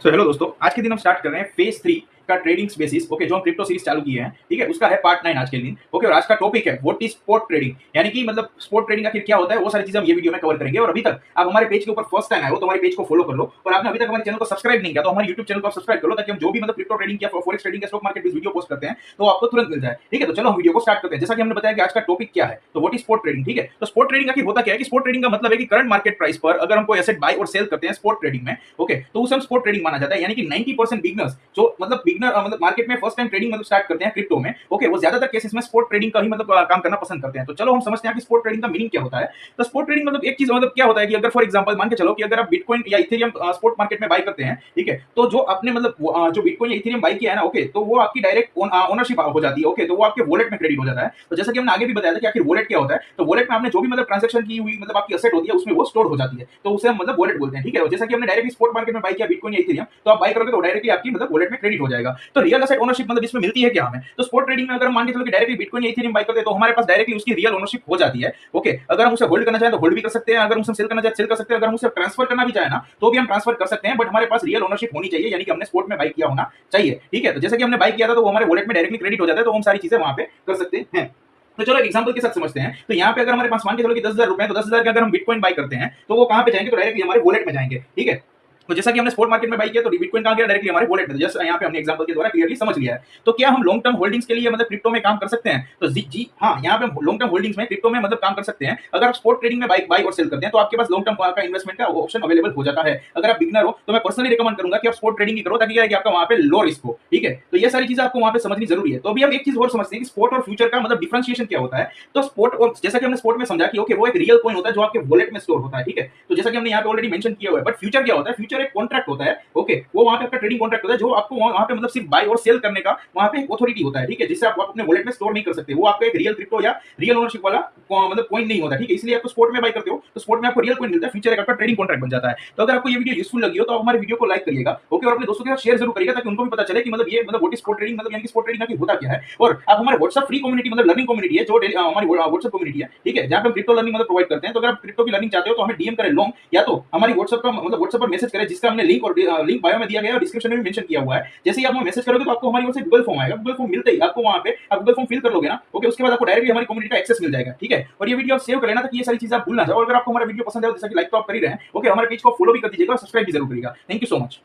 So hello दोस्तों, आज के दिन हम स्टार्ट कर रहे हैं फेज 3 का ट्रेडिंग बेसिस। ओके, जो हम क्रिप्टो सीरीज चालू किए हैं, ठीक है, उसका है पार्ट 9 आज के दिन। ओके, और आज का टॉपिक है व्हाट इज स्पॉट ट्रेडिंग, यानी कि मतलब स्पॉट ट्रेडिंग आखिर क्या होता है, वो सारी चीजें हम ये वीडियो में कवर करेंगे। और अभी तक आप हमारे पेज के ऊपर फर्स्ट टाइम आए हो तो हमारे पेज को फॉलो कर लो, और आपने अभी तक हमारे चैनल को सब्सक्राइब नहीं किया तो हमारे यूट्यूब चैनल को सब्सक्राइब कर लो, ताकि हम जो भी मतलब क्रिप्टो ट्रेडिंग या फॉरेक्स ट्रेडिंग या स्टॉक मार्केट वीडियो पोस्ट करते हैं तो आपको तुरंत मिल जाए। ठीक है, तो चलो हम वीडियो को स्टार्ट करते हैं। जैसा कि हमने बताया कि आज का टॉपिक क्या है, तो व्हाट इज स्पॉट ट्रेडिंग। ठीक है, तो स्पॉट ट्रेडिंग आखिर होता क्या है कि स्पॉट ट्रेडिंग का मतलब है कि करंट मार्केट प्राइस पर अगर हम कोई एसेट बाय और सेल करते हैं स्पॉट ट्रेडिंग में, ओके, तो उसे हम स्पॉट ट्रेडिंग माना जाता है। यानी कि 90% बिगनर्स जो मतलब बिगनर मतलब मार्केट में फर्स्ट टाइम ट्रेडिंग मतलब स्टार्ट करते हैं क्रिप्टो में, ओके, वो ज्यादातर केसेस में स्पॉट ट्रेडिंग का ही मतलब काम करना पसंद करते हैं। तो चलो हम समझते हैं कि स्पॉट ट्रेडिंग का मीनिंग क्या होता है। तो स्पॉट ट्रेडिंग मतलब एक चीज मतलब क्या होता है कि अगर फॉर एग्जांपल मान के चलो कि अगर आप बिटकॉइन या इथेरियम स्पॉट मार्केट में बाय करते हैं, ठीक है, तो जो आपने मतलब जो बिटकॉइन या इथेरियम बाय किया है ना, ओके, तो वो आपकी डायरेक्ट ओनरशिप हो जाती है। ओके, तो वो आपके वॉलेट में क्रेडिट हो जाता है। तो जैसा कि हमने आगे भी बताया था कि आखिर वॉलेट क्या होता है, तो वॉलेट में आपने जो भी मतलब ट्रांजेक्शन की हुई मतलब आपकी एसेट होती है उसमें वो स्टोर हो जाती है, तो उसे हम मतलब वॉलेट बोलते हैं। ठीक है, जैसा कि हमने डायरेक्टली स्पॉट मार्केट में बाय किया बिटकॉइन या इथेरियम, तो आप बाय करोगे तो डायरेक्टली आपकी मतलब वॉलेट में क्रेडिट हो जाएगा। तो रियल एसेट ओनरशिप मतलब इसमें मिलती है क्या हमें, तो स्पॉट ट्रेडिंग में अगर हम मान के चलो कि डायरेक्टली बिटकॉइन या इथेरियम बाय करते हैं तो हमारे पास डायरेक्टली उसकी रियल ओनरशिप हो जाती है। ओके, अगर हम उसे होल्ड करना चाहें तो होल्ड भी कर सकते हैं, अगर हम उसे सेल करना चाहें सेल कर सकते हैं, अगर हम उसे ट्रांसफर करना भी चाहे ना तो भी हम ट्रांसफर कर सकते हैं, बट हमारे पास रियल ओनरशिप होनी चाहिए, यानी कि हमने स्पॉट में बाय किया होना चाहिए। ठीक है, तो जैसे कि हमने बाय किया था तो वो हमारे वॉलेट में डायरेक्टली क्रेडिट हो जाता है, तो हम सारी चीजें वहां पे कर सकते हैं। तो चलो एक एग्जांपल के साथ समझते हैं। तो यहाँ पे अगर हमारे पास मान के चलो कि 10,000 रुपए, तो 10,000 के अगर हम बिटकॉइन बाय करते हैं तो वो कहां पे जाएंगे, तो डायरेक्टली हमारे वॉलेट में जाएंगे। ठीक है, तो जैसा कि हमने स्पॉट मार्केट में बाय किया तो बिटकॉइन कहां गया, डायरेक्टली हमारे वॉलेट में। जैसे यहाँ पे हमने एग्जांपल के द्वारा क्लियरली समझ लिया है। तो क्या हम लॉन्ग टर्म होल्डिंग्स के लिए मतलब क्रिप्टो में काम कर सकते हैं, तो जी हाँ, यहाँ पे लॉन्ग टर्म होल्डिंग्स में क्रिप्टो में मतलब काम कर सकते हैं। अगर आप स्पॉट ट्रेडिंग में बाय और सेल करते हैं तो आपके पास लॉन्ग टर्म का इन्वेस्टमेंट का ऑप्शन अवेलेबल हो जाता है। अगर आप बिगनर हो तो मैं पर्सनली रिकमेंड करूंगा कि आप स्पॉट ट्रेडिंग ही करो, ताकि क्या है कि आपका वहां पे लो रिस्क हो। ठीक है, तो ये सारी चीजें आपको वहां पे समझनी जरूरी है। तो अभी हम एक चीज और समझते हैं कि स्पॉट और फ्यूचर का मतलब डिफरेंशिएशन क्या होता है। तो स्पॉट और जैसा कि हमने स्पॉट में समझा कि ओके वो एक रियल कॉइन होता है जो आपके वॉलेट में स्टोर होता है। ठीक है, तो जैसा कि हमने यहाँ पे ऑलरेडी मेंशन किया हुआ है। बट फ्यूचर क्या होता है, फ्यूचर एक कॉन्ट्रैक्ट होता है। ओके, वो वहां पे आपका ट्रेडिंग कॉन्ट्रैक्ट होता है जो आपको वहां पे मतलब सिर्फ बाय और सेल करने का वहां पे अथॉरिटी होता है। ठीक है, जिससे आप अपने वॉलेट में स्टोर नहीं कर सकते, वो आपका एक रियल क्रिप्टो या रियल ओनरशिप वाला मतलब कॉइन नहीं होता। ठीक है, इसलिए आप स्पॉट में बाय करते हो तो स्पॉट में आपको रियल कॉइन मिलता है, फ्यूचर एक आपका ट्रेडिंग कॉन्ट्रैक्ट बन जाता है। तो अगर आपको ये वीडियो यूजफुल लगी हो तो आप हमारे वीडियो को लाइक करिएगा, ओके, और अपने दोस्तों के साथ शेयर जरूर करिएगा, ताकि उनको भी पता चले कि मतलब ये मतलब व्हाट इज स्पॉट ट्रेडिंग, मतलब यानी कि स्पॉट ट्रेडिंग का होता क्या है। और आप हमारे व्हाट्सएप फ्री कम्युनिटी मतलब लर्निंग कम्युनिटी है जो हमारी व्हाट्सएप कम्युनिटी है, ठीक है, जहां पे हम क्रिप्टो लर्निंग मतलब प्रोवाइड करते हैं। तो अगर आप क्रिप्टो की लर्निंग चाहते हो तो हमें डीएम करें लॉन्ग, या तो हमारी व्हाट्सएप का मतलब व्हाट्सएप पर मैसेज करें, जिसका हमने लिंक और लिंक बायो में दिया गया है और डिस्क्रिप्शन में भी मेंशन किया हुआ है। जैसे ही आप हमें मैसेज करोगे तो आपको हमारी ओर से गूगल फॉर्म आएगा। गूगल फॉर्म मिलते ही आपको वहां पे आप गूगल फॉर्म फिल कर लोगे ना, ओके, उसके बाद आपको डायरेक्टली हमारी कम्युनिटी का एक्सेस मिल जाएगा। ठीक है, और ये वीडियो आप सेव कर लेना ताकि ये सारी चीजें आप भूल ना जाओ। और अगर आपको हमारा वीडियो पसंद है, जैसा कि लाइक तो आप कर ही रहे हैं, ओके, हमारे पेज को फॉलो भी कर दीजिएगा और सब्सक्राइब भी जरूर करिएगा। Thank you so much.